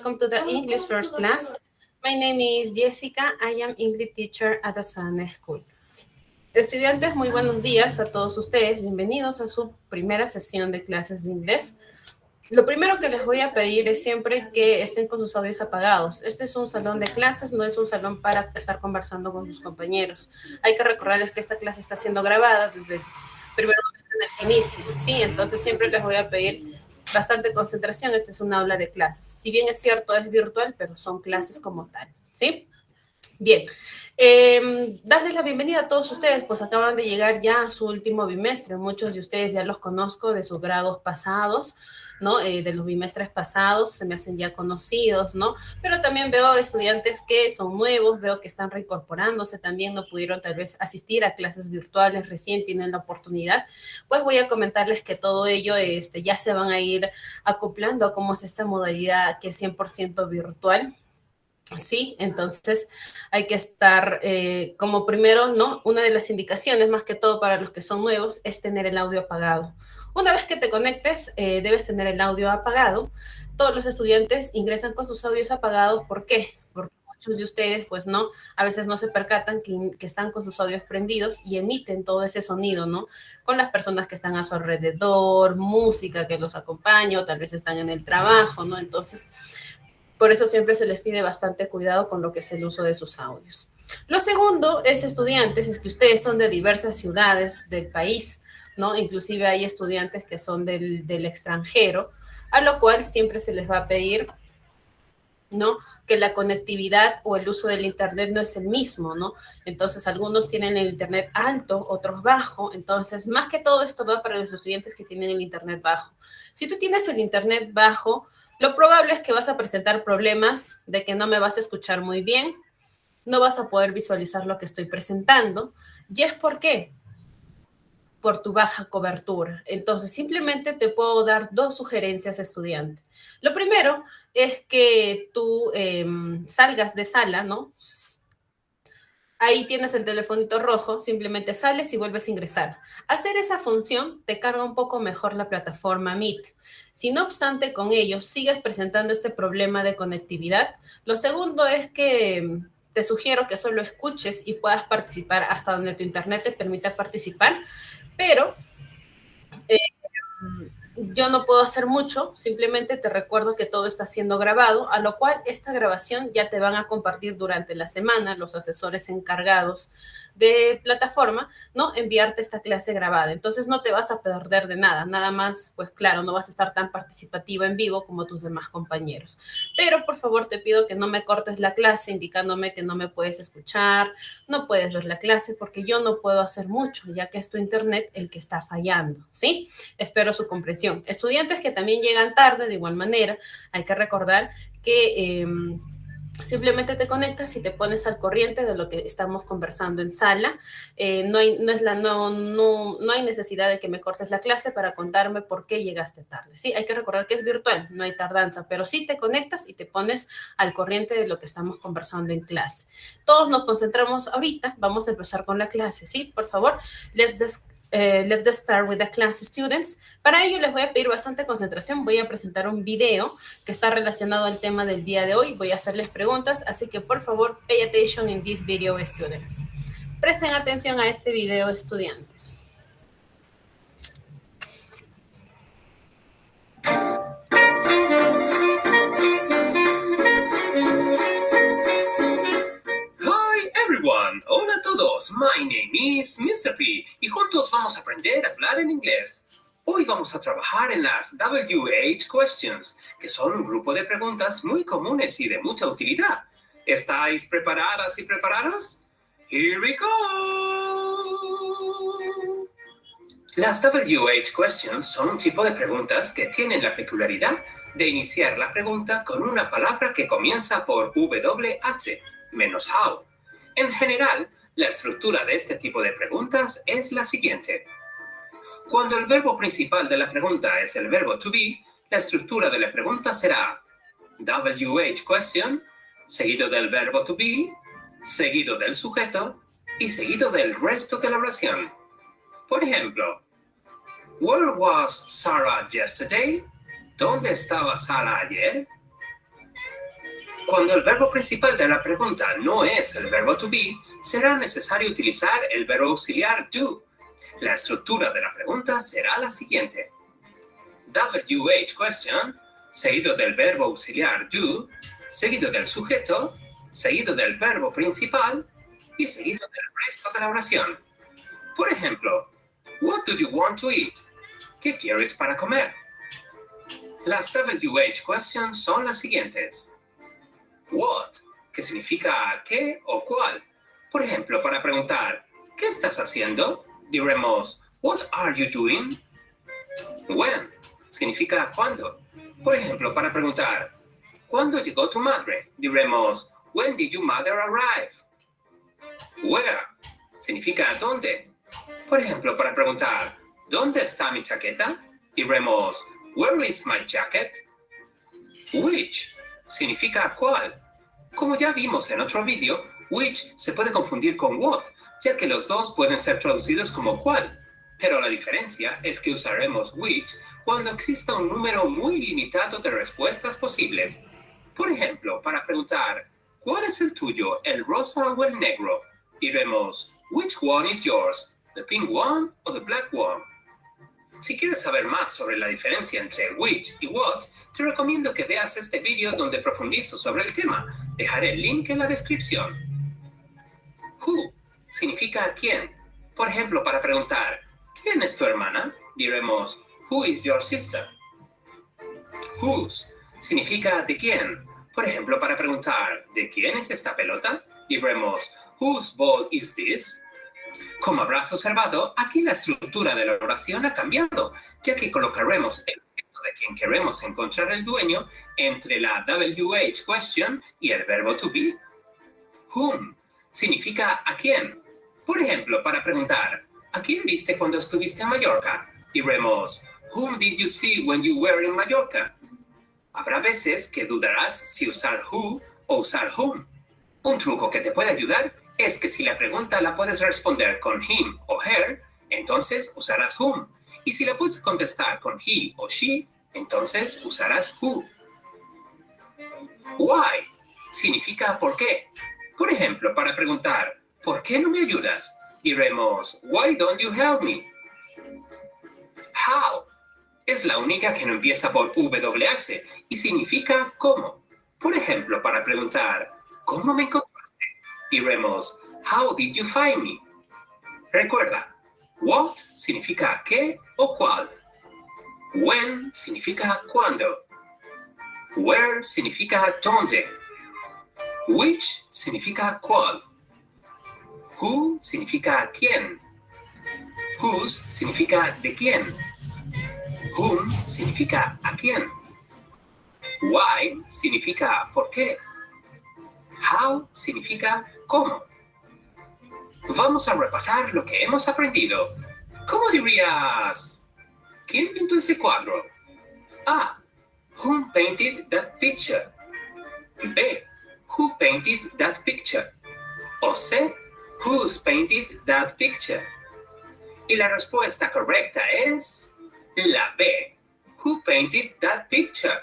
Welcome to the English First class. My name is Jessica. I am English teacher at the Sun School. Estudiantes, muy buenos días a todos ustedes. Bienvenidos a su primera sesión de clases de inglés. Lo primero que les voy a pedir es siempre que estén con sus audios apagados. Este es un salón de clases, no es un salón para estar conversando con sus compañeros. Hay que recordarles que esta clase está siendo grabada desde el primer momento en el que inicie, ¿sí? Entonces siempre les voy a pedir bastante concentración. Este es un aula de clases. Si bien es cierto, es virtual, pero son clases como tal, ¿sí? Bien, darles la bienvenida a todos ustedes, pues acaban de llegar ya a su último bimestre. Muchos de ustedes ya los conozco de sus grados pasados, ¿no? De los bimestres pasados se me hacen ya conocidos, ¿no? Pero también veo estudiantes que son nuevos, veo que están reincorporándose, también no pudieron tal vez asistir a clases virtuales, recién tienen la oportunidad. Pues voy a comentarles que todo ello ya se van a ir acoplando a cómo es esta modalidad que es 100% virtual. Sí, entonces hay que estar como primero, ¿no? Una de las indicaciones, más que todo para los que son nuevos, es tener el audio apagado. Una vez que te conectes, debes tener el audio apagado. Todos los estudiantes ingresan con sus audios apagados. ¿Por qué? Porque muchos de ustedes, pues no, a veces no se percatan que están con sus audios prendidos y emiten todo ese sonido, ¿no? Con las personas que están a su alrededor, música que los acompaña, o tal vez están en el trabajo, ¿no? Entonces, por eso siempre se les pide bastante cuidado con lo que es el uso de sus audios. Lo segundo es estudiantes, es que ustedes son de diversas ciudades del país, ¿no? Inclusive hay estudiantes que son del extranjero, a lo cual siempre se les va a pedir, ¿no? Que la conectividad o el uso del Internet no es el mismo, ¿no? Entonces, algunos tienen el Internet alto, otros bajo. Entonces, más que todo esto va para los estudiantes que tienen el Internet bajo. Si tú tienes el Internet bajo, lo probable es que vas a presentar problemas de que no me vas a escuchar muy bien, no vas a poder visualizar lo que estoy presentando. ¿Y es por qué? Por tu baja cobertura. Entonces, simplemente te puedo dar dos sugerencias, estudiante. Lo primero es que tú salgas de sala, ¿no? Ahí tienes el telefonito rojo, simplemente sales y vuelves a ingresar. Hacer esa función te carga un poco mejor la plataforma Meet. Si no obstante, con ello sigues presentando este problema de conectividad, lo segundo es que te sugiero que solo escuches y puedas participar hasta donde tu internet te permita participar, pero eh, yo no puedo hacer mucho, simplemente te recuerdo que todo está siendo grabado, a lo cual esta grabación ya te van a compartir durante la semana los asesores encargados de plataforma, ¿no? Enviarte esta clase grabada. Entonces no te vas a perder de nada, nada más, pues claro, no vas a estar tan participativa en vivo como tus demás compañeros. Pero por favor te pido que no me cortes la clase indicándome que no me puedes escuchar, no puedes ver la clase, porque yo no puedo hacer mucho, ya que es tu internet el que está fallando, ¿sí? Espero su comprensión. Estudiantes que también llegan tarde, de igual manera, hay que recordar que simplemente te conectas y te pones al corriente de lo que estamos conversando en sala. No hay necesidad de que me cortes la clase para contarme por qué llegaste tarde. Sí, hay que recordar que es virtual, no hay tardanza, pero sí te conectas y te pones al corriente de lo que estamos conversando en clase. Todos nos concentramos ahorita, vamos a empezar con la clase, ¿sí? Por favor, let's start with the class, students. Para ello les voy a pedir bastante concentración. Voy a presentar un video que está relacionado al tema del día de hoy. Voy a hacerles preguntas, así que por favor, pay attention in this video, students. Presten atención a este video, estudiantes. Hi everyone, hola a todos, my name is Mr. P y juntos vamos a aprender a hablar en inglés. Hoy vamos a trabajar en las WH questions, que son un grupo de preguntas muy comunes y de mucha utilidad. ¿Estáis preparadas y preparados? Here we go! Las WH questions son un tipo de preguntas que tienen la peculiaridad de iniciar la pregunta con una palabra que comienza por WH, menos how. En general, la estructura de este tipo de preguntas es la siguiente. Cuando el verbo principal de la pregunta es el verbo to be, la estructura de la pregunta será WH question, seguido del verbo to be, seguido del sujeto y seguido del resto de la oración. Por ejemplo, Where was Sarah yesterday? ¿Dónde estaba Sara ayer? Cuando el verbo principal de la pregunta no es el verbo to be, será necesario utilizar el verbo auxiliar do. La estructura de la pregunta será la siguiente. WH question, seguido del verbo auxiliar do, seguido del sujeto, seguido del verbo principal y seguido del resto de la oración. Por ejemplo, what do you want to eat? ¿Qué quieres para comer? Las WH questions son las siguientes. What, que significa qué o cuál. Por ejemplo, para preguntar, ¿qué estás haciendo? Diremos, what are you doing? When, significa cuándo. Por ejemplo, para preguntar, ¿cuándo llegó tu madre? Diremos, when did your mother arrive? Where, significa dónde. Por ejemplo, para preguntar, ¿dónde está mi chaqueta? Diremos, where is my jacket? Which, significa cuál. Como ya vimos en otro vídeo, which se puede confundir con what, ya que los dos pueden ser traducidos como cuál. Pero la diferencia es que usaremos which cuando exista un número muy limitado de respuestas posibles. Por ejemplo, para preguntar, ¿cuál es el tuyo, el rosa o el negro? Diremos, which one is yours, the pink one or the black one? Si quieres saber más sobre la diferencia entre which y what, te recomiendo que veas este vídeo donde profundizo sobre el tema. Dejaré el link en la descripción. Who significa quién. Por ejemplo, para preguntar, ¿quién es tu hermana? Diremos, who is your sister? Whose significa de quién. Por ejemplo, para preguntar, ¿de quién es esta pelota? Diremos, whose ball is this? Como habrás observado, aquí la estructura de la oración ha cambiado, ya que colocaremos el objeto de quien queremos encontrar el dueño entre la WH question y el verbo to be. Whom significa a quién. Por ejemplo, para preguntar, ¿a quién viste cuando estuviste en Mallorca? Diremos, whom did you see when you were in Mallorca? Habrá veces que dudarás si usar who o usar whom. Un truco que te puede ayudar es que si la pregunta la puedes responder con him o her, entonces usarás whom. Y si la puedes contestar con he o she, entonces usarás who. Why significa por qué. Por ejemplo, para preguntar, ¿por qué no me ayudas? Diremos, why don't you help me? How es la única que no empieza por WH y significa cómo. Por ejemplo, para preguntar, ¿cómo me encontraste? Diremos, how did you find me? Recuerda, what significa qué o cuál. When significa cuándo. Where significa dónde. Which significa cuál. Who significa quién. Whose significa de quién. Whom significa a quién. Why significa por qué. How significa cómo. Vamos a repasar lo que hemos aprendido. ¿Cómo dirías? ¿Quién pintó ese cuadro? A. Who painted that picture? B. Who painted that picture? O C. Who's painted that picture? Y la respuesta correcta es la B. Who painted that picture?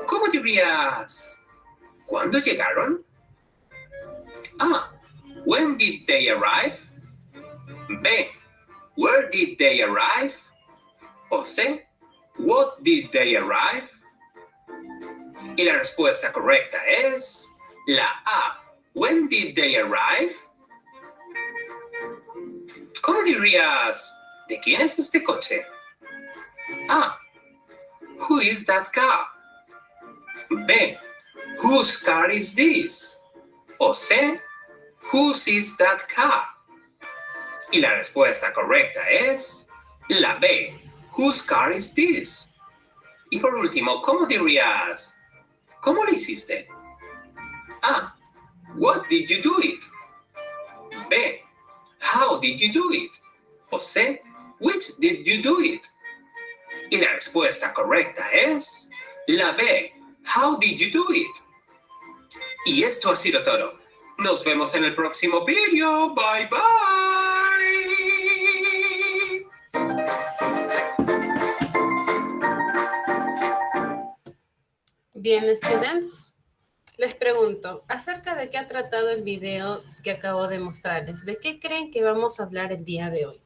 ¿Cómo dirías? ¿Cuándo llegaron? A. When did they arrive? B. Where did they arrive? O C. What did they arrive? Y la respuesta correcta es la A. When did they arrive? ¿Cómo dirías? ¿De quién es este coche? A. Who is that car? B. Whose car is this? O C. Whose is that car? Y la respuesta correcta es la B. Whose car is this? Y por último, ¿cómo dirías? ¿Cómo lo hiciste? A. What did you do it? B. How did you do it? O C. Which did you do it? Y la respuesta correcta es la B. How did you do it? Y esto ha sido todo. Nos vemos en el próximo vídeo. Bye bye. Bien, students, les pregunto, ¿acerca de qué ha tratado el video que acabo de mostrarles? ¿De qué creen que vamos a hablar el día de hoy?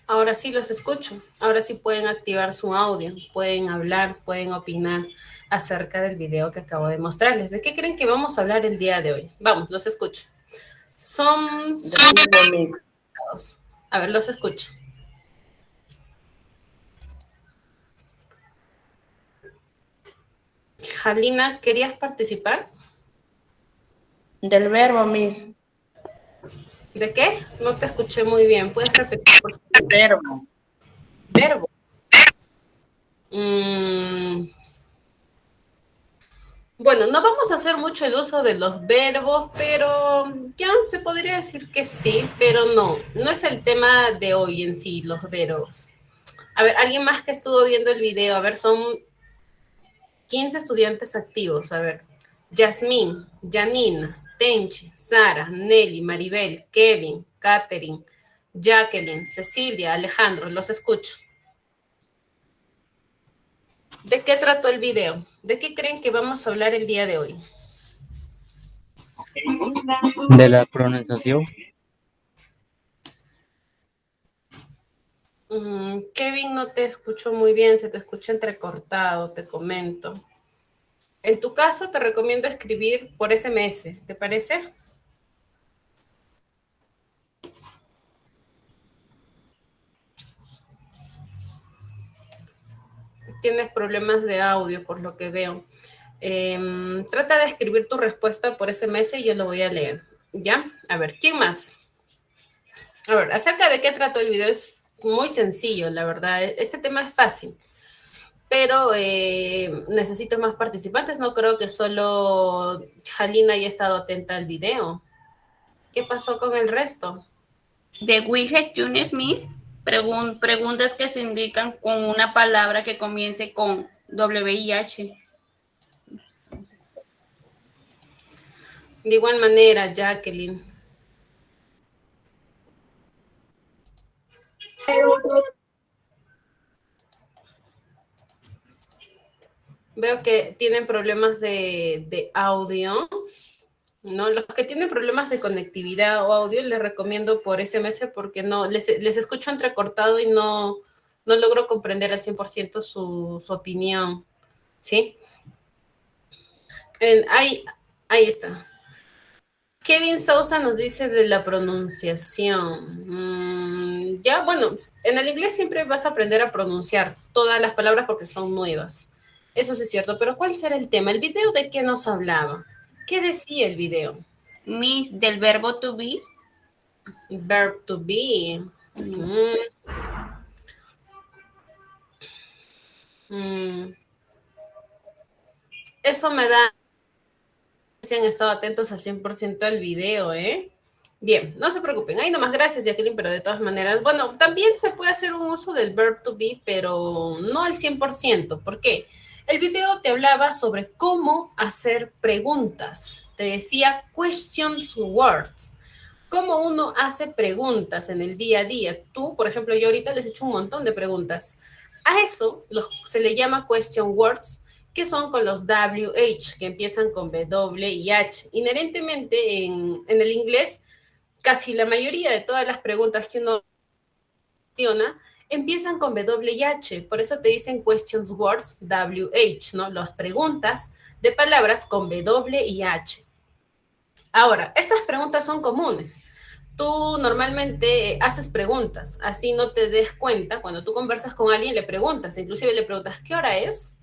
Ahora sí los escucho. Ahora sí pueden activar su audio, pueden hablar, pueden opinar acerca del video que acabo de mostrarles. ¿De qué creen que vamos a hablar el día de hoy? Vamos, los escucho. Son... A ver, los escucho. Jalina, ¿querías participar? Del verbo, Miss. ¿De qué? No te escuché muy bien. ¿Puedes repetir, por favor? Verbo. Verbo. Bueno, no vamos a hacer mucho el uso de los verbos, pero ya se podría decir que sí, pero no es el tema de hoy en sí, los verbos. A ver, alguien más que estuvo viendo el video, a ver, son 15 estudiantes activos, a ver. Yasmín, Janine, Tenchi, Sara, Nelly, Maribel, Kevin, Catherine, Jacqueline, Cecilia, Alejandro, los escucho. ¿De qué trató el video? ¿De qué creen que vamos a hablar el día de hoy? De la pronunciación. Kevin, no te escucho muy bien, se te escucha entrecortado, te comento. En tu caso, te recomiendo escribir por SMS, ¿te parece? Tienes problemas de audio, por lo que veo. Trata de escribir tu respuesta por SMS y yo lo voy a leer. ¿Ya? A ver, ¿quién más? A ver, acerca de qué trató el video es muy sencillo, la verdad. Este tema es fácil, pero necesito más participantes. No creo que solo Jalina haya estado atenta al video. ¿Qué pasó con el resto? De questions, Miss. Preguntas que se indican con una palabra que comience con WIH. De igual manera, Jacqueline. Veo que tienen problemas de audio, ¿no? Los que tienen problemas de conectividad o audio, les recomiendo por SMS porque no les escucho entrecortado y no logro comprender al 100% su opinión, ¿sí? Ahí está. Kevin Sousa nos dice de la pronunciación. Ya, bueno, en el inglés siempre vas a aprender a pronunciar todas las palabras porque son nuevas. Eso sí es cierto, pero ¿cuál será el tema? ¿El video de qué nos hablaba? ¿Qué decía el video? Miss, del verbo to be. Verb to be. Eso me da... Si han estado atentos al 100% al video, ¿eh? Bien, no se preocupen. Ahí nomás, gracias, Jacqueline, pero de todas maneras, bueno, también se puede hacer un uso del verb to be, pero no al 100%. ¿Por qué? El video te hablaba sobre cómo hacer preguntas. Te decía questions words. Cómo uno hace preguntas en el día a día. Tú, por ejemplo, yo ahorita les he hecho un montón de preguntas. A eso se le llama question words, que son con los WH, que empiezan con W y H. Inherentemente en el inglés, casi la mayoría de todas las preguntas que uno menciona empiezan con W y H. Por eso te dicen questions words WH, ¿no? Las preguntas de palabras con W y H. Ahora, estas preguntas son comunes. Tú normalmente haces preguntas, así no te des cuenta. Cuando tú conversas con alguien, le preguntas, inclusive le preguntas, ¿qué hora es?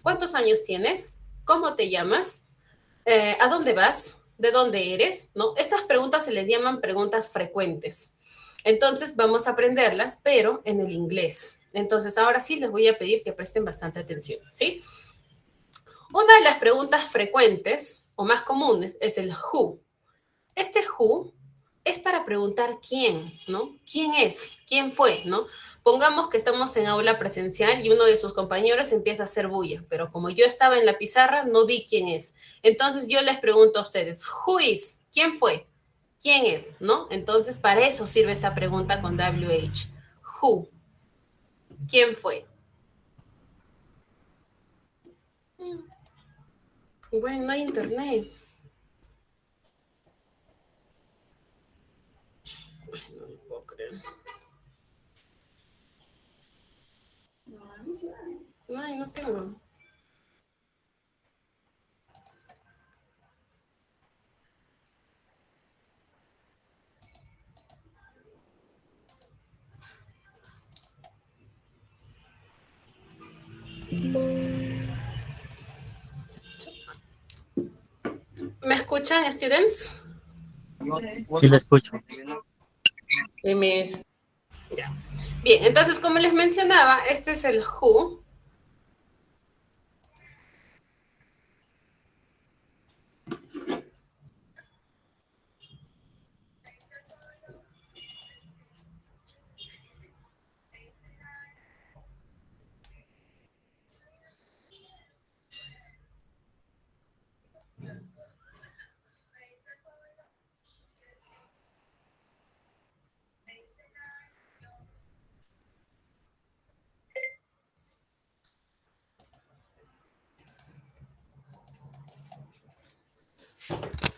¿Cuántos años tienes? ¿Cómo te llamas? ¿A dónde vas? ¿De dónde eres? ¿No? Estas preguntas se les llaman preguntas frecuentes. Entonces vamos a aprenderlas, pero en el inglés. Entonces ahora sí les voy a pedir que presten bastante atención, ¿sí? Una de las preguntas frecuentes o más comunes es el who. Este who es para preguntar quién, ¿no? ¿Quién es? ¿Quién fue? ¿No? Pongamos que estamos en aula presencial y uno de sus compañeros empieza a hacer bulla, pero como yo estaba en la pizarra, no vi quién es. Entonces yo les pregunto a ustedes, who is? ¿Quién fue? ¿Quién es? ¿No? Entonces, para eso sirve esta pregunta con WH. Who? ¿Quién fue? Bueno, no hay internet. Ay, no lo puedo creer. Ay, no tengo. ¿Me escuchan, students? Sí, le escucho. Sí, Miss. Ya. Bien, entonces, como les mencionaba, este es el who.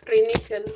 Reinicialo.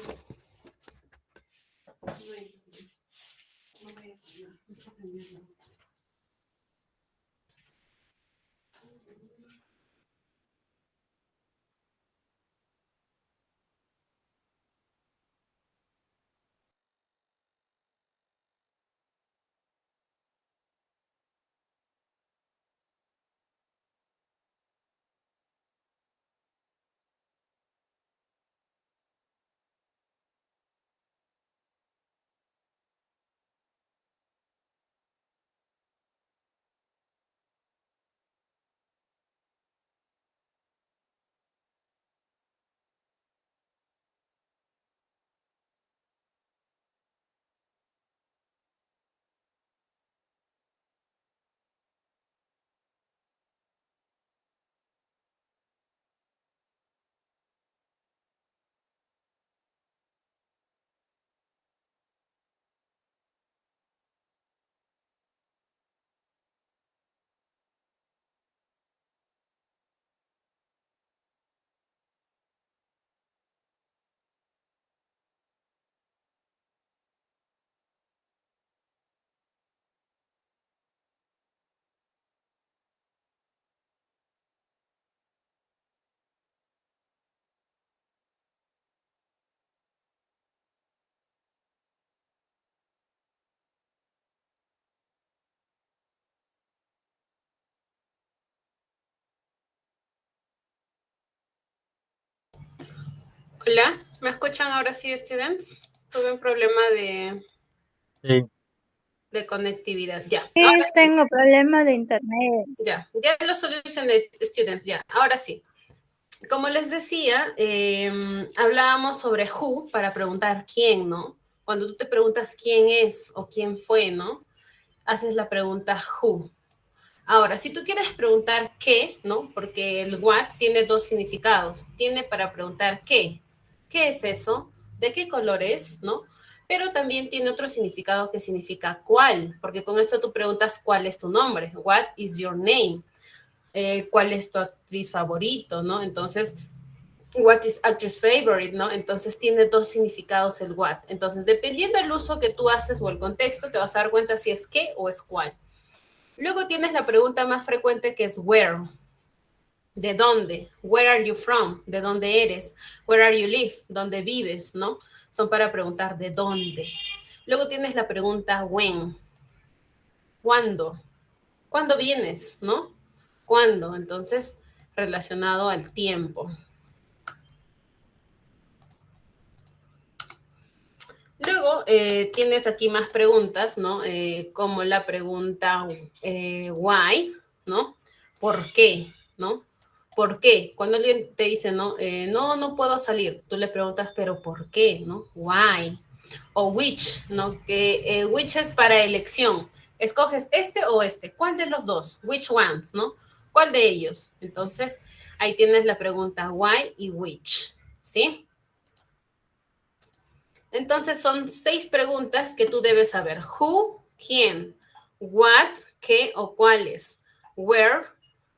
Hola, ¿me escuchan ahora sí, students? Tuve un problema Sí. de conectividad. Ya, Sí, ahora tengo problemas de internet. ya lo solucioné, students, ya, ahora sí. Como les decía, hablábamos sobre who para preguntar quién, ¿no? Cuando tú te preguntas quién es o quién fue, ¿no? Haces la pregunta who. Ahora, si tú quieres preguntar qué, ¿no? Porque el what tiene dos significados. Tiene para preguntar qué. ¿Qué es eso? ¿De qué color es? ¿No? Pero también tiene otro significado que significa cuál, porque con esto tú preguntas cuál es tu nombre. What is your name? ¿Cuál es tu actriz favorito? ¿No? Entonces, what is actress favorite? ¿No? Entonces tiene dos significados el what. Entonces, dependiendo del uso que tú haces o el contexto, te vas a dar cuenta si es qué o es cuál. Luego tienes la pregunta más frecuente que es where. ¿De dónde? Where are you from? ¿De dónde eres? Where are you live? ¿Dónde vives? ¿No? Son para preguntar de dónde. Luego tienes la pregunta when. ¿Cuándo? ¿Cuándo vienes? ¿No? ¿Cuándo? Entonces, relacionado al tiempo. Luego tienes aquí más preguntas, ¿no? Como la pregunta why, ¿no? ¿Por qué? ¿No? ¿Por qué? Cuando alguien te dice, ¿no? No puedo salir, tú le preguntas, ¿pero por qué? ¿No? Why. O which, ¿no? Que which es para elección. Escoges este o este. ¿Cuál de los dos? Which ones, ¿no? ¿Cuál de ellos? Entonces, ahí tienes la pregunta why y which, ¿sí? Entonces son 6 preguntas que tú debes saber. Who, quién. What, qué o cuáles. Where,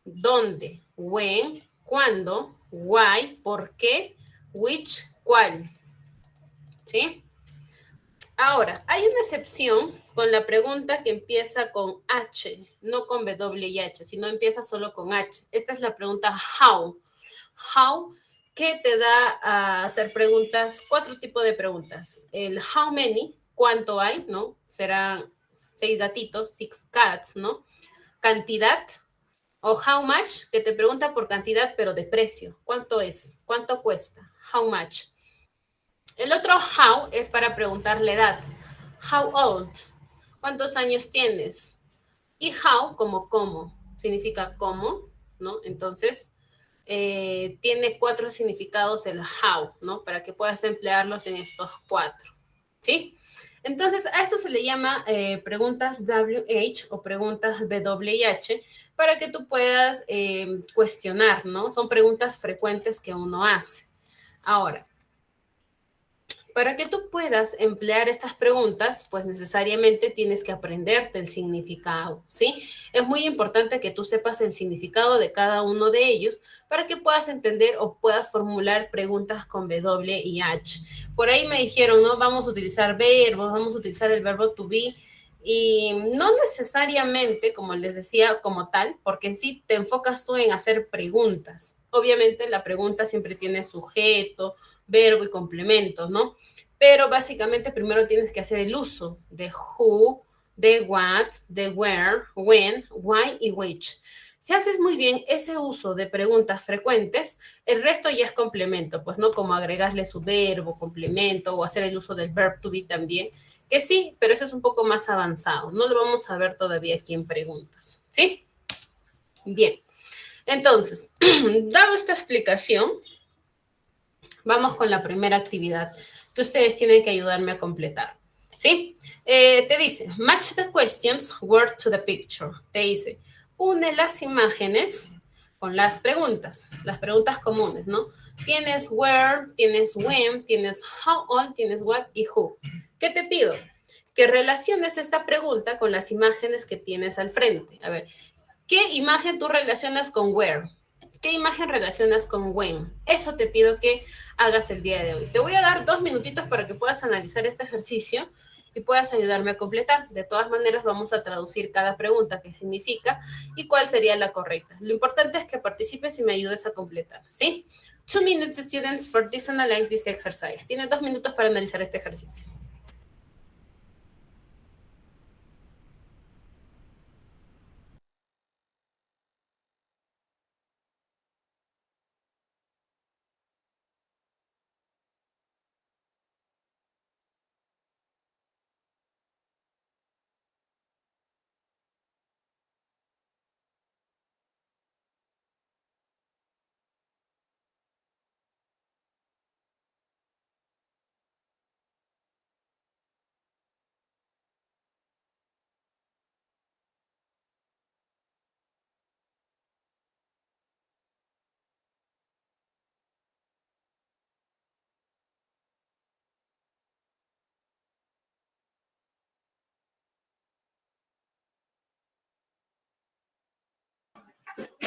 dónde. When, cuándo. Why, por qué. Which, cuál. ¿Sí? Ahora, hay una excepción con la pregunta que empieza con H, no con W y H, sino empieza solo con H. Esta es la pregunta how. How, que te da a hacer preguntas, 4 tipos de preguntas. El how many, cuánto hay, ¿no? Serán 6 gatitos, 6 cats, ¿no? Cantidad, o how much, que te pregunta por cantidad, pero de precio. ¿Cuánto es? ¿Cuánto cuesta? How much. El otro how es para preguntar la edad. How old? ¿Cuántos años tienes? Y how como cómo. Significa cómo, ¿no? Entonces, tiene 4 significados el how, ¿no? Para que puedas emplearlos en estos 4, ¿sí? Entonces, a esto se le llama preguntas WH o preguntas WH para que tú puedas cuestionar, ¿no? Son preguntas frecuentes que uno hace. Ahora, para que tú puedas emplear estas preguntas, pues necesariamente tienes que aprenderte el significado, ¿sí? Es muy importante que tú sepas el significado de cada uno de ellos para que puedas entender o puedas formular preguntas con W y H. Por ahí me dijeron, ¿no? Vamos a utilizar verbos, vamos a utilizar el verbo to be, y no necesariamente, como les decía, como tal, porque en sí te enfocas tú en hacer preguntas. Obviamente la pregunta siempre tiene sujeto, verbo y complementos, ¿no? Pero básicamente primero tienes que hacer el uso de who, de what, de where, when, why y which. Si haces muy bien ese uso de preguntas frecuentes, el resto ya es complemento, pues no como agregarle su verbo, complemento o hacer el uso del verb to be también, que sí, pero eso es un poco más avanzado. No lo vamos a ver todavía aquí en preguntas, ¿sí? Bien, entonces, dado esta explicación, vamos con la primera actividad que ustedes tienen que ayudarme a completar. ¿Sí? Te dice, match the questions word to the picture. Te dice, une las imágenes con las preguntas comunes, ¿no? Tienes where, tienes when, tienes how old, tienes what y who. ¿Qué te pido? Que relaciones esta pregunta con las imágenes que tienes al frente. A ver, ¿qué imagen tú relacionas con where? ¿Qué imagen relacionas con when? Eso te pido que hagas el día de hoy. Te voy a dar 2 minutitos para que puedas analizar este ejercicio y puedas ayudarme a completar. De todas maneras, vamos a traducir cada pregunta, qué significa y cuál sería la correcta. Lo importante es que participes y me ayudes a completar, ¿sí? 2 minutes, students, for this analyze this exercise. Tienes 2 minutos para analizar este ejercicio.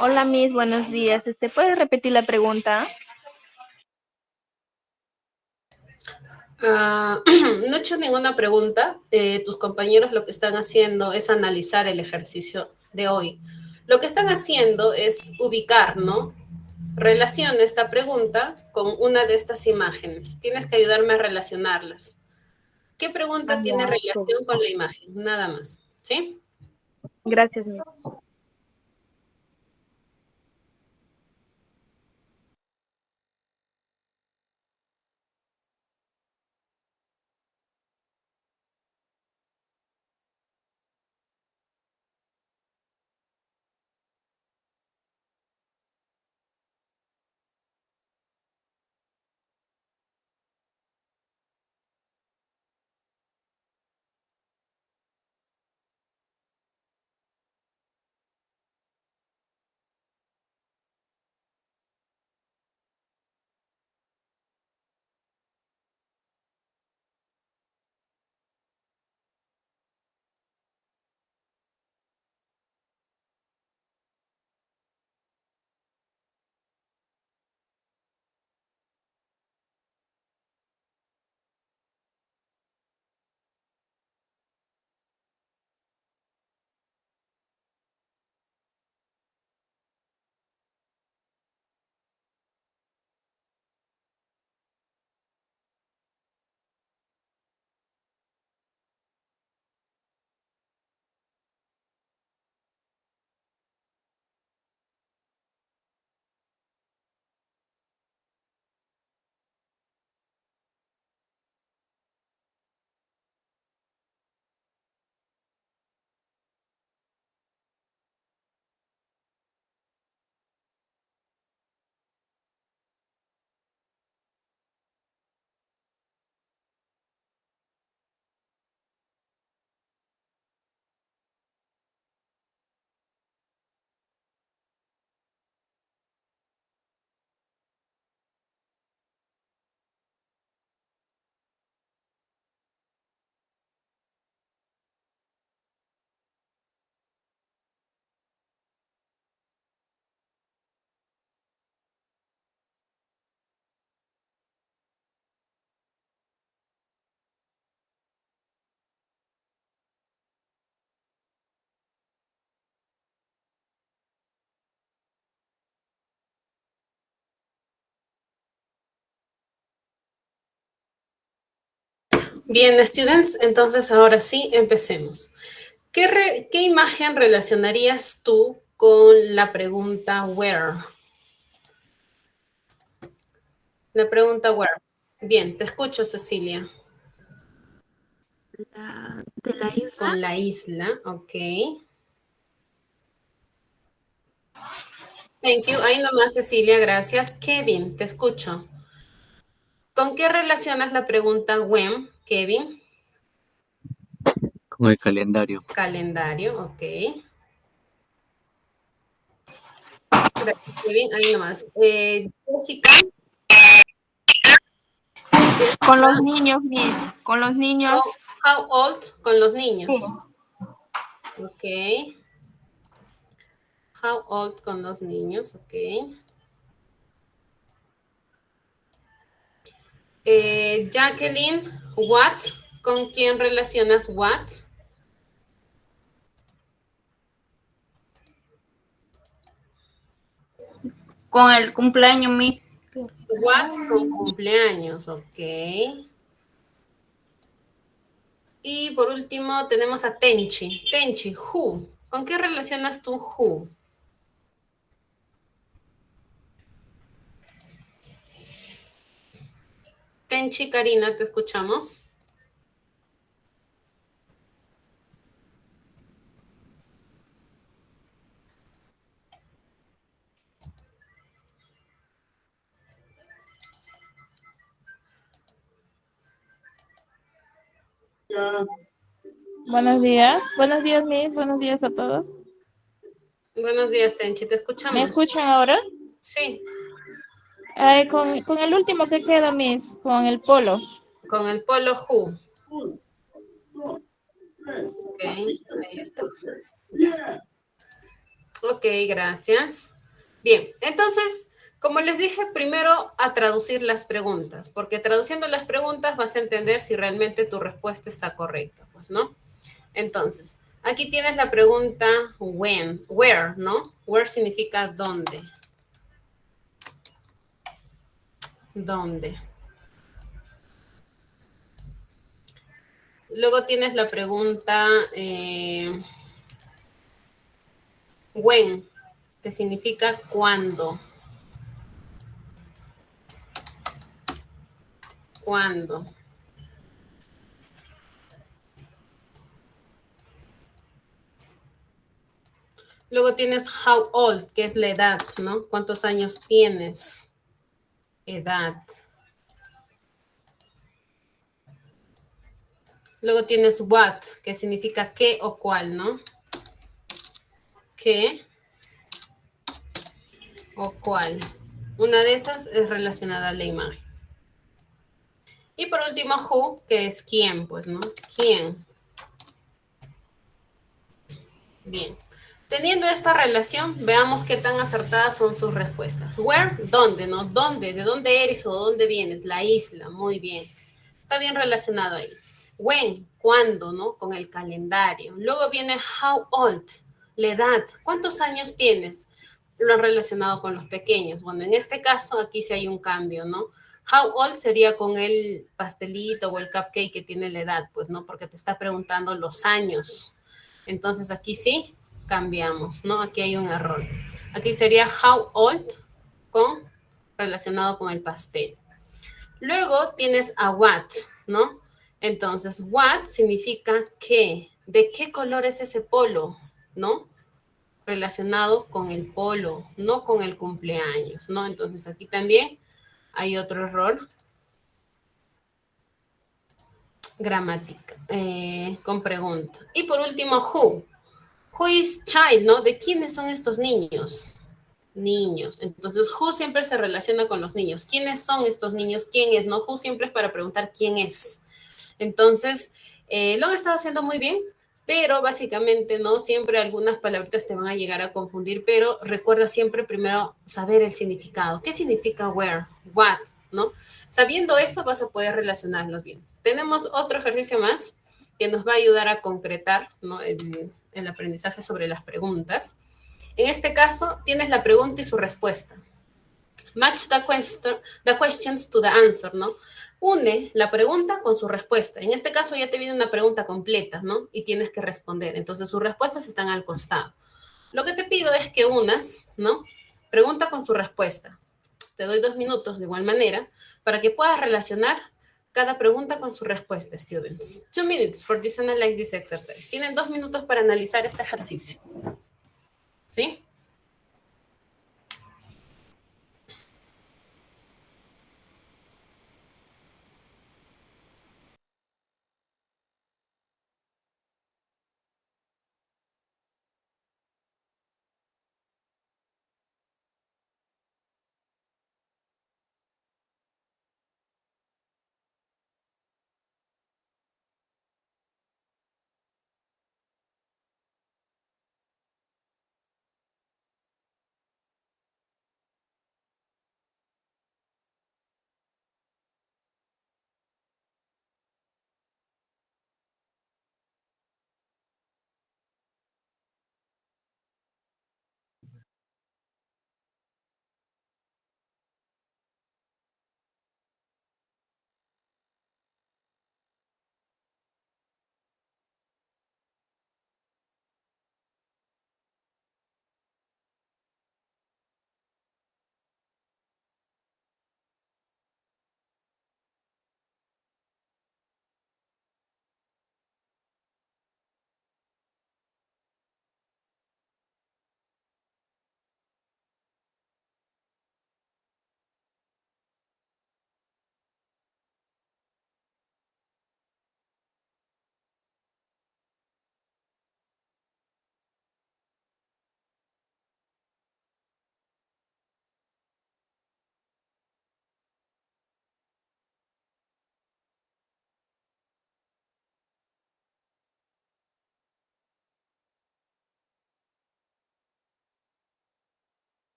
Hola Miss, buenos días. ¿Puede repetir la pregunta? No he hecho ninguna pregunta. Tus compañeros lo que están haciendo es analizar el ejercicio de hoy. Lo que están haciendo es ubicar, ¿no? Relaciona esta pregunta con una de estas imágenes. Tienes que ayudarme a relacionarlas. ¿Qué Ah, pregunta tiene ya, ok. relación con la imagen? Nada más, ¿sí? Gracias, Miss. Bien, students, entonces ahora sí, empecemos. ¿Qué imagen relacionarías tú con la pregunta where? La pregunta where. Bien, te escucho, Cecilia. De la isla. Con la isla, ok. Thank you. Ahí nomás, Cecilia, gracias. Kevin, te escucho. ¿Con qué relacionas la pregunta when, Kevin? Con el calendario. Calendario, ok. Gracias, Kevin. Ahí nomás. Jessica. Con los niños, Miss. Con los niños. How old? Con los niños. Sí. Ok. How old con los niños, ok. Jacqueline, what? ¿Con quién relacionas what? Con el cumpleaños, Miss. What con cumpleaños, ok. Y por último tenemos a Tenchi. Tenchi, who. ¿Con qué relacionas tú who? Tenchi, Karina, te escuchamos. Buenos días, Miss. Buenos días a todos. Buenos días, Tenchi, te escuchamos. ¿Me escuchan ahora? Sí, Con el último que queda, Miss, con el polo. con el polo who. Ok, ahí está. Ok, gracias. Bien, entonces, como les dije, primero a traducir las preguntas, porque traduciendo las preguntas vas a entender si realmente tu respuesta está correcta, pues, ¿no? Entonces, aquí tienes la pregunta when, where, ¿no? Where significa dónde. ¿Dónde? Luego tienes la pregunta when, que significa cuándo. ¿Cuándo? Luego tienes how old, que es la edad, ¿no? ¿Cuántos años tienes? Edad. Luego tienes what, que significa qué o cuál, ¿no? ¿Qué o cuál? Una de esas es relacionada a la imagen. Y por último, who, que es quién, pues, ¿no? ¿Quién? Bien. Teniendo esta relación, veamos qué tan acertadas son sus respuestas. Where, ¿dónde, no? ¿Dónde? ¿De dónde eres o dónde vienes? La isla, muy bien. Está bien relacionado ahí. When, ¿cuándo, no? Con el calendario. Luego viene how old, la edad. ¿Cuántos años tienes? Lo han relacionado con los pequeños. Bueno, en este caso, aquí sí hay un cambio, ¿no? How old sería con el pastelito o el cupcake que tiene la edad, pues, ¿no? Porque te está preguntando los años. Entonces, aquí sí cambiamos, ¿no? Aquí hay un error. Aquí sería how old relacionado con el pastel. Luego tienes a what, ¿no? Entonces, what significa qué. ¿De qué color es ese polo? ¿No? Relacionado con el polo, no con el cumpleaños, ¿no? Entonces, aquí también hay otro error. Gramática, con pregunta. Y por último, who. Who is child, ¿no? ¿De quiénes son estos niños? Niños. Entonces, who siempre se relaciona con los niños. ¿Quiénes son estos niños? ¿Quién es? No, who siempre es para preguntar quién es. Entonces, lo han estado haciendo muy bien, pero básicamente, ¿no? Siempre algunas palabritas te van a llegar a confundir, pero recuerda siempre primero saber el significado. ¿Qué significa where? What, ¿no? Sabiendo eso vas a poder relacionarlos bien. Tenemos otro ejercicio más que nos va a ayudar a concretar, ¿no? El aprendizaje sobre las preguntas. En este caso, tienes la pregunta y su respuesta. Match the questions to the answer, ¿no? Une la pregunta con su respuesta. En este caso ya te viene una pregunta completa, ¿no? Y tienes que responder. Entonces sus respuestas están al costado. Lo que te pido es que unas, ¿no? Pregunta con su respuesta. Te doy 2 minutos de igual manera para que puedas relacionar cada pregunta con su respuesta, students. 2 minutes for this analyze this exercise. Tienen 2 minutos para analizar este ejercicio. ¿Sí?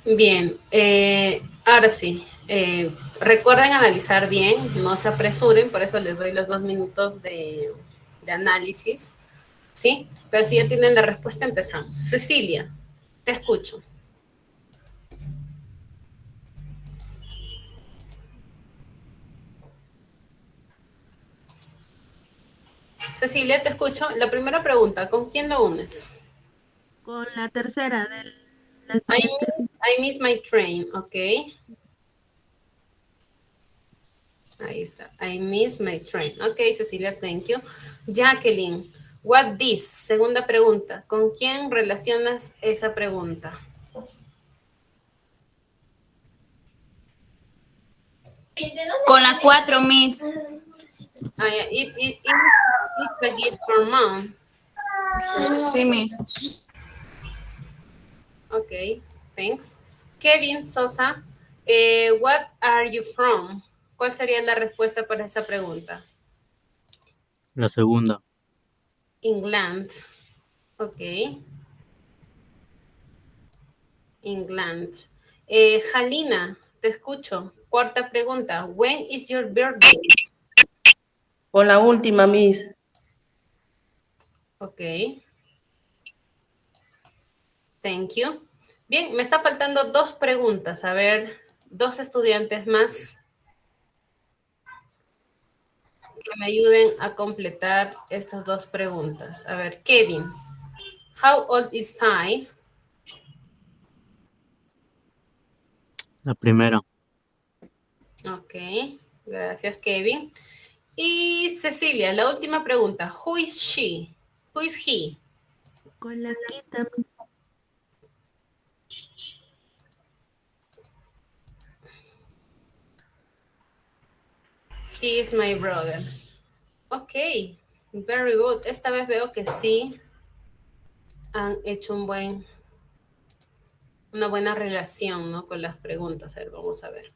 Bien, ahora sí, recuerden analizar bien, no se apresuren, por eso les doy los 2 minutos de análisis, ¿sí? Pero si ya tienen la respuesta, empezamos. Cecilia, te escucho. Cecilia, te escucho. La primera pregunta, ¿con quién lo unes? Con la tercera de la I miss my train, ok. Ahí está. I miss my train. Ok, Cecilia, thank you. Jacqueline, what this? Segunda pregunta. ¿Con quién relacionas esa pregunta? Con la 4, Miss. Ah, yeah. It's a gift for mom. Sí, Miss. Ok, thanks. Kevin Sosa, what are you from? ¿Cuál sería la respuesta para esa pregunta? La segunda. England. Ok. England. Jalina, te escucho. Cuarta pregunta. When is your birthday? Con la última, Miss. Ok. Thank you. Bien, me está faltando 2 preguntas. A ver, 2 estudiantes más que me ayuden a completar estas 2 preguntas. A ver, Kevin. How old is 5? La primera. Ok, gracias, Kevin. Y Cecilia, la última pregunta. Who is she? Who is he? con la quinta, Miss. He is my brother. Ok, very good. Esta vez veo que sí han hecho una buena relación, ¿no? Con las preguntas. A ver, vamos a ver.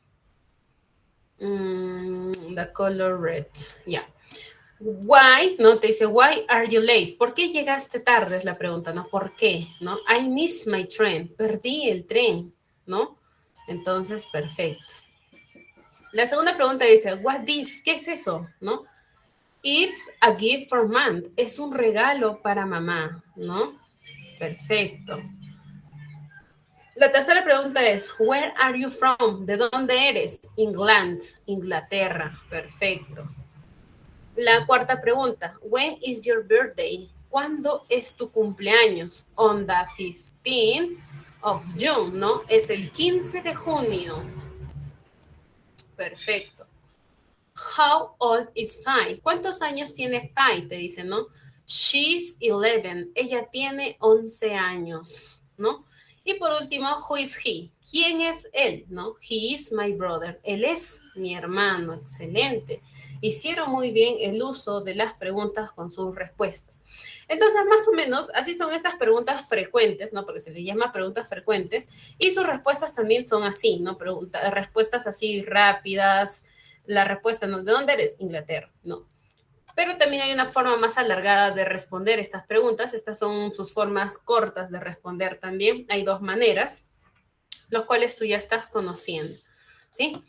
The color red. Ya. Why, ¿no? Te dice, why are you late? ¿Por qué llegaste tarde? Es la pregunta, ¿no? ¿Por qué? ¿No? I miss my train. Perdí el tren, ¿no? Entonces, perfecto. La segunda pregunta dice, what is? ¿Qué es eso? ¿No? It's a gift for mom. Es un regalo para mamá, ¿no? Perfecto. La tercera pregunta es, where are you from? ¿De dónde eres? England, Inglaterra. Perfecto. La cuarta pregunta, when is your birthday? ¿Cuándo es tu cumpleaños? On the 15th of June, ¿no? Es el 15 de junio. Perfecto. How old is Pi? ¿Cuántos años tiene Pi? Te dice, ¿no? She's 11. Ella tiene 11 años, ¿no? Y por último, who is he? ¿Quién es él? ¿No? He is my brother. Él es mi hermano. Excelente. Hicieron muy bien el uso de las preguntas con sus respuestas. Entonces, más o menos, así son estas preguntas frecuentes, ¿no? Porque se les llama preguntas frecuentes. Y sus respuestas también son así, ¿no? Respuestas así rápidas. La respuesta, ¿no? ¿De dónde eres? Inglaterra, no. Pero también hay una forma más alargada de responder estas preguntas. Estas son sus formas cortas de responder también. Hay dos maneras, los cuales tú ya estás conociendo, ¿sí?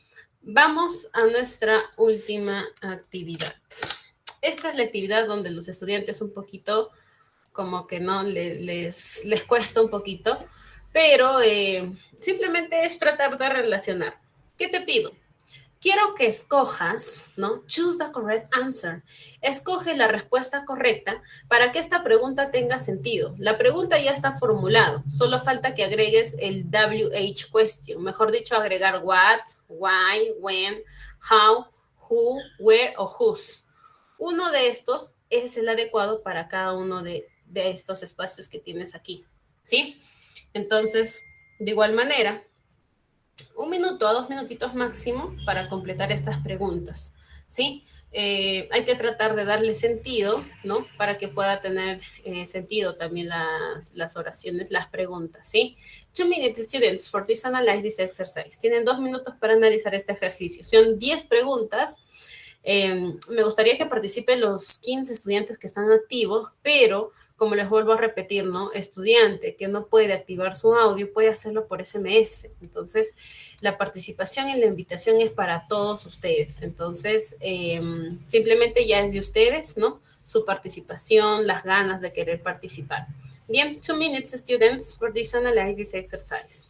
Vamos a nuestra última actividad. Esta es la actividad donde los estudiantes un poquito como que no les cuesta un poquito, pero simplemente es tratar de relacionar. ¿Qué te pido? Quiero que escojas, ¿no? Choose the correct answer. Escoge la respuesta correcta para que esta pregunta tenga sentido. La pregunta ya está formulada, solo falta que agregues el WH question. Mejor dicho, agregar what, why, when, how, who, where o whose. Uno de estos es el adecuado para cada uno de estos espacios que tienes aquí, ¿sí? Entonces, de igual manera, 1 minuto a 2 minutitos máximo para completar estas preguntas, ¿sí? Hay que tratar de darle sentido, ¿no? Para que pueda tener sentido también las oraciones, las preguntas, ¿sí? 2 minutes, students, for this analyze this exercise. Tienen 2 minutos para analizar este ejercicio. Son 10 preguntas. Me gustaría que participen los 15 estudiantes que están activos, pero como les vuelvo a repetir, ¿no? Estudiante que no puede activar su audio puede hacerlo por SMS. Entonces, la participación y la invitación es para todos ustedes. Entonces, simplemente ya es de ustedes, ¿no? Su participación, las ganas de querer participar. Bien, 2 minutes, students, for this analysis exercise.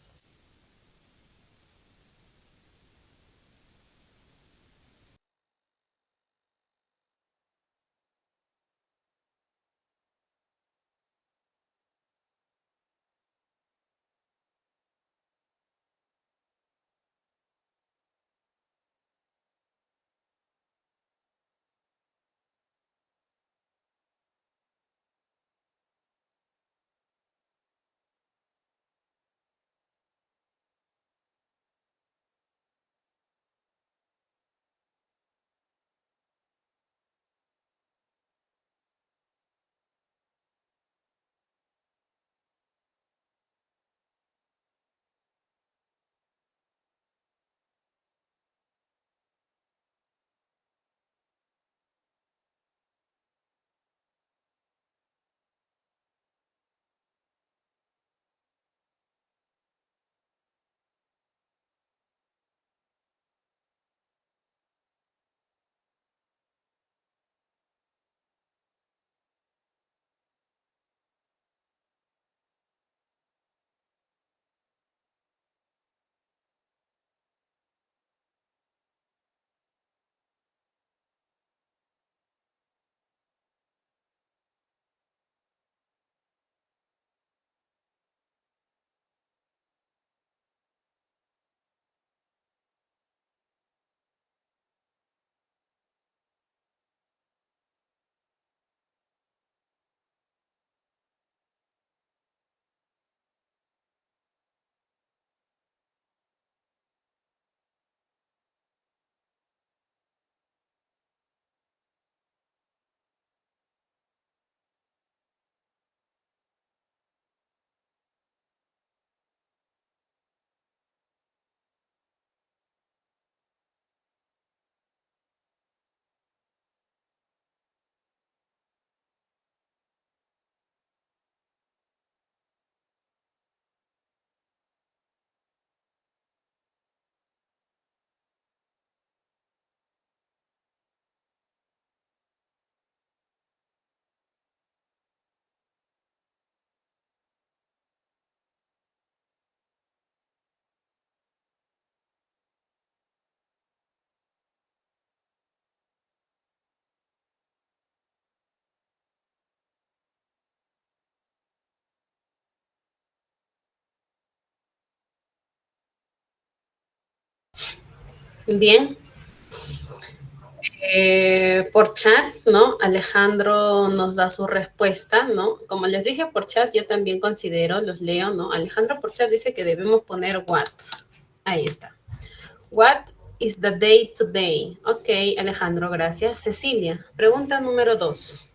Bien. Por chat, ¿no? Alejandro nos da su respuesta, ¿no? Como les dije por chat, yo también considero, los leo, ¿no? Alejandro por chat dice que debemos poner what. Ahí está. What is the day today? Ok, Alejandro, gracias. Cecilia, pregunta número 2.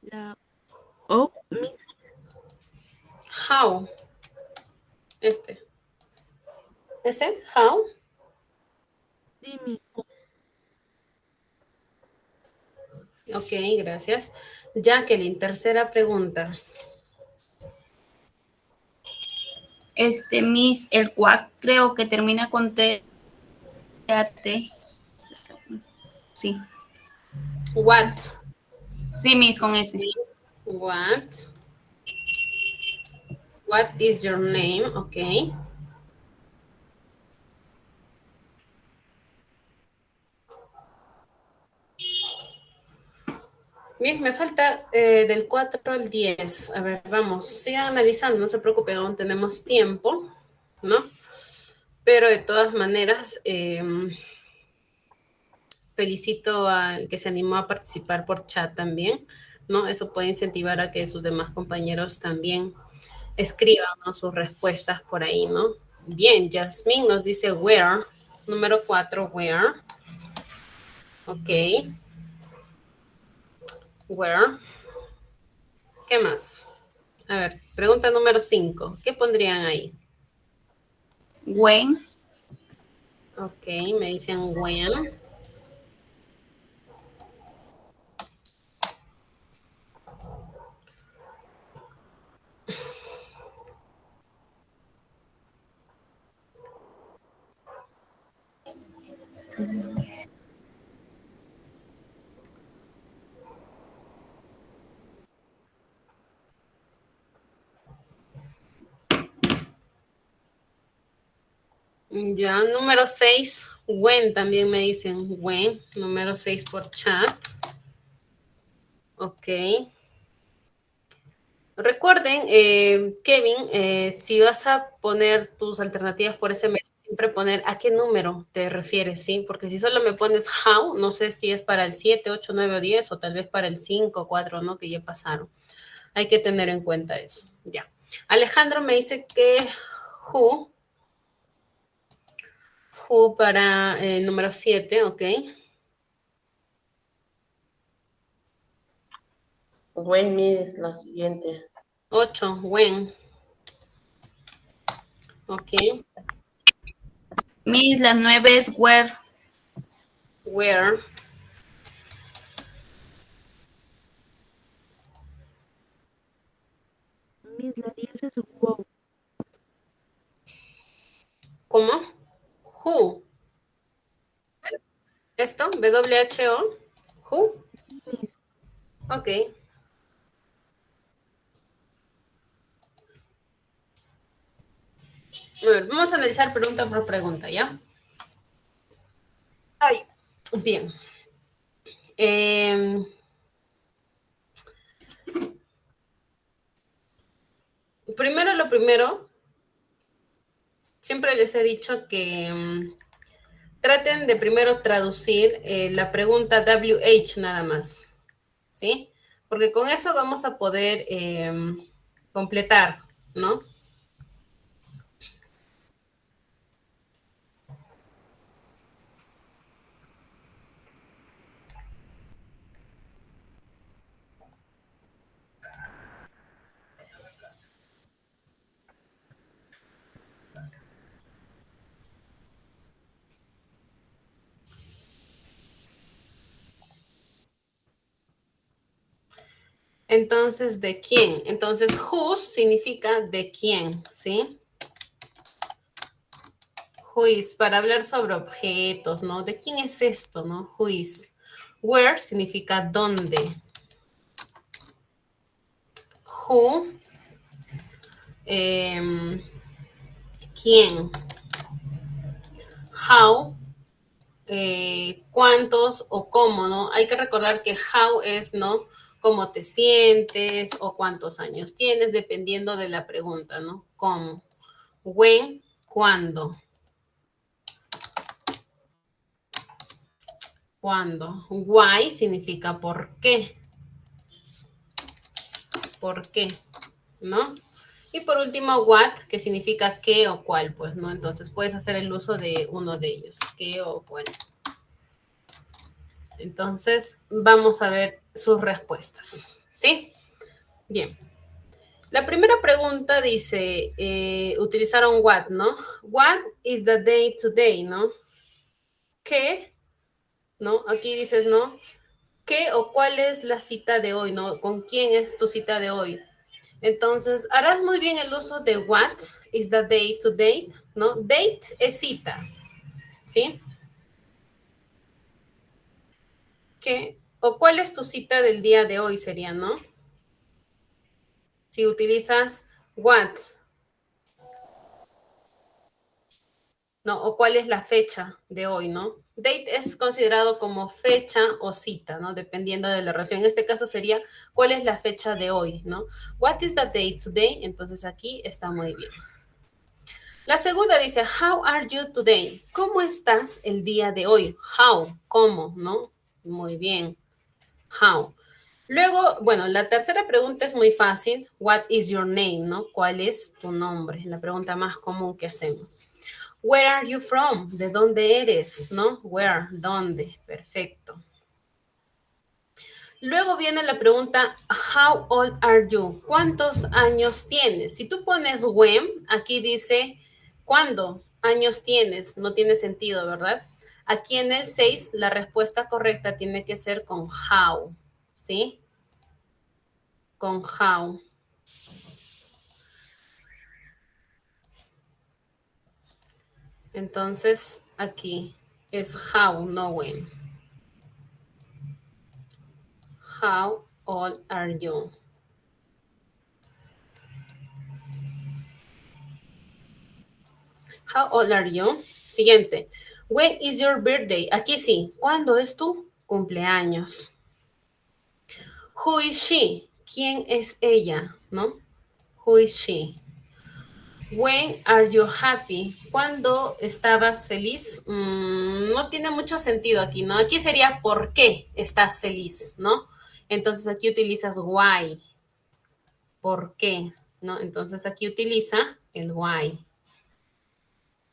La O, Miss. How. Ese. How. Sí, Miss. Ok, gracias. Jacqueline, tercera pregunta. Miss, el cuac creo que termina con T. Sí. What. Sí, Miss, con S. What. What is your name? Ok. Bien, me falta del 4 al 10. A ver, vamos, sigan analizando, no se preocupen, aún tenemos tiempo, ¿no? Pero de todas maneras, felicito al que se animó a participar por chat también, ¿no? Eso puede incentivar a que sus demás compañeros también escriban, ¿no? Sus respuestas por ahí, ¿no? Bien, Jasmine nos dice where, número 4, where. Ok. Where. ¿Qué más? A ver, pregunta número 5. ¿Qué pondrían ahí? When. Ok, me dicen when. Ya, número 6, when también me dicen when. Número 6 por chat. Ok. Recuerden, Kevin, si vas a poner tus alternativas por SMS, siempre poner a qué número te refieres, ¿sí? Porque si solo me pones how, no sé si es para el 7, 8, 9 o 10 o tal vez para el 5, 4, ¿no? Que ya pasaron. Hay que tener en cuenta eso. Ya. Alejandro me dice que who para el número 7, ok. When, Miss, la siguiente. 8, when. Ok. Miss, las 9 es where. Where. Miss, la 10 es wow. ¿Cómo? Who. ¿Esto? W-H-O. Who. Sí, Miss. Ok. A ver, vamos a analizar pregunta por pregunta, ¿ya? Ay, bien. Primero lo primero, siempre les he dicho que traten de primero traducir la pregunta WH nada más, ¿sí? Porque con eso vamos a poder completar, ¿no? Entonces, ¿de quién? Entonces, whose significa de quién, ¿sí? Who is, para hablar sobre objetos, ¿no? ¿De quién es esto, no? Who is. Where significa dónde. Who, quién. How, cuántos o cómo, ¿no? Hay que recordar que how es, ¿no? cómo te sientes o cuántos años tienes, dependiendo de la pregunta, ¿no? ¿Cómo? When, ¿cuándo? ¿Cuándo? Why significa por qué. ¿Por qué? ¿No? Y por último, what, que significa qué o cuál, pues, ¿no? Entonces puedes hacer el uso de uno de ellos, qué o cuál. Entonces, vamos a ver sus respuestas, ¿sí? Bien. La primera pregunta dice, utilizaron what, ¿no? What is the day today, ¿no? ¿Qué? ¿No? Aquí dices, ¿no? ¿Qué o cuál es la cita de hoy, ¿no? ¿Con quién es tu cita de hoy? Entonces, harás muy bien el uso de what is the day today, ¿no? Date es cita, ¿sí? ¿Qué? ¿O cuál es tu cita del día de hoy sería, ¿no? Si utilizas what, ¿no? O cuál es la fecha de hoy, ¿no? Date es considerado como fecha o cita, ¿no? Dependiendo de la relación. En este caso sería, ¿cuál es la fecha de hoy, ¿no? What is the day today? Entonces aquí está muy bien. La segunda dice, how are you today? ¿Cómo estás el día de hoy? How, ¿cómo? ¿No? Muy bien. How. Luego, bueno, la tercera pregunta es muy fácil. What is your name? ¿No? ¿Cuál es tu nombre? La pregunta más común que hacemos. Where are you from? ¿De dónde eres? ¿No? Where, ¿dónde? Perfecto. Luego viene la pregunta, how old are you? ¿Cuántos años tienes? Si tú pones when, aquí dice, ¿cuándo años tienes? No tiene sentido, ¿verdad? Aquí en el 6, la respuesta correcta tiene que ser con how, ¿sí? Con how. Entonces, aquí es how, no when. How old are you? How old are you? Siguiente. When is your birthday? Aquí sí. ¿Cuándo es tu cumpleaños? Who is she? ¿Quién es ella? ¿No? Who is she? When are you happy? ¿Cuándo estabas feliz? No tiene mucho sentido aquí, ¿no? Aquí sería ¿por qué estás feliz? ¿No? Entonces aquí utilizas why. ¿Por qué? ¿No? Entonces aquí utiliza el why.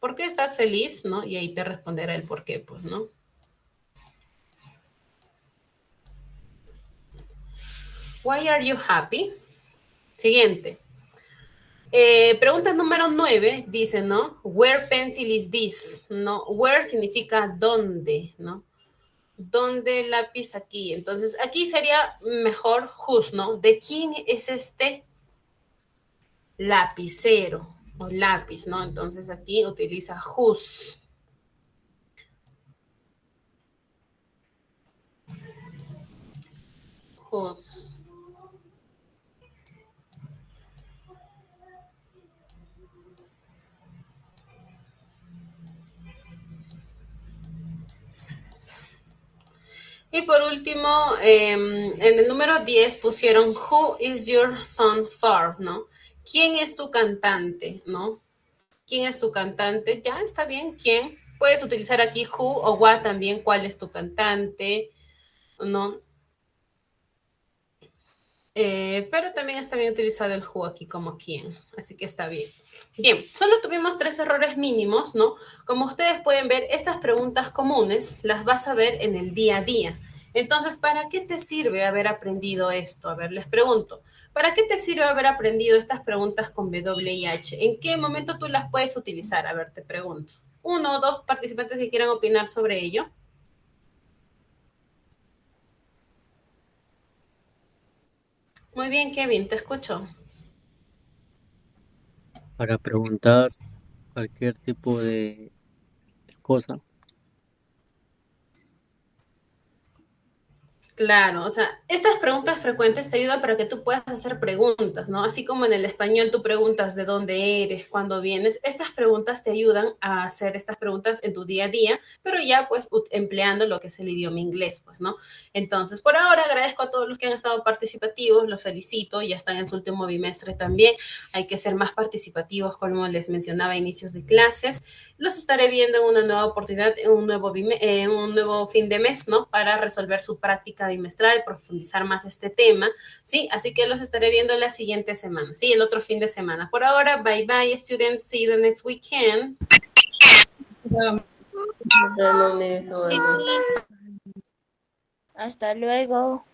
¿Por qué estás feliz? ¿No? Y ahí te responderá el por qué, pues, ¿no? Why are you happy? Siguiente. Pregunta número 9 dice, ¿no? Where pencil is this? ¿No? Where significa dónde, ¿no? ¿Dónde el lápiz aquí? Entonces, aquí sería mejor whose, ¿no? ¿De quién es este lapicero o lápiz, ¿no? Entonces, aquí utiliza whose. Whose. Y por último, en el número 10 pusieron Who is your son for, ¿no? ¿Quién es tu cantante, no? ¿Quién es tu cantante? Ya, está bien, ¿quién? Puedes utilizar aquí who o what también, ¿cuál es tu cantante? ¿No? Pero también está bien utilizado el who aquí como quién, así que está bien. Bien, solo tuvimos 3 errores mínimos, ¿no? Como ustedes pueden ver, estas preguntas comunes las vas a ver en el día a día. Entonces, ¿para qué te sirve haber aprendido esto? A ver, les pregunto, ¿para qué te sirve haber aprendido estas preguntas con W y H? ¿En qué momento tú las puedes utilizar? A ver, te pregunto. 1 o 2 participantes que quieran opinar sobre ello. Muy bien, Kevin, te escucho. Para preguntar cualquier tipo de cosa. Claro, o sea, estas preguntas frecuentes te ayudan para que tú puedas hacer preguntas, ¿no? Así como en el español tú preguntas de dónde eres, cuándo vienes, estas preguntas te ayudan a hacer estas preguntas en tu día a día, pero ya pues empleando lo que es el idioma inglés, pues, ¿no? Entonces, por ahora agradezco a todos los que han estado participativos, los felicito, ya están en su último bimestre también, hay que ser más participativos, como les mencionaba a inicios de clases. Los estaré viendo en una nueva oportunidad, en un nuevo fin de mes, ¿no? Para resolver su práctica bimestral y profundizar más este tema, ¿sí? Así que los estaré viendo la siguiente semana, ¿sí? El otro fin de semana. Por ahora, bye bye, students. See you the next weekend. Bueno, Miss, bueno. Hasta luego.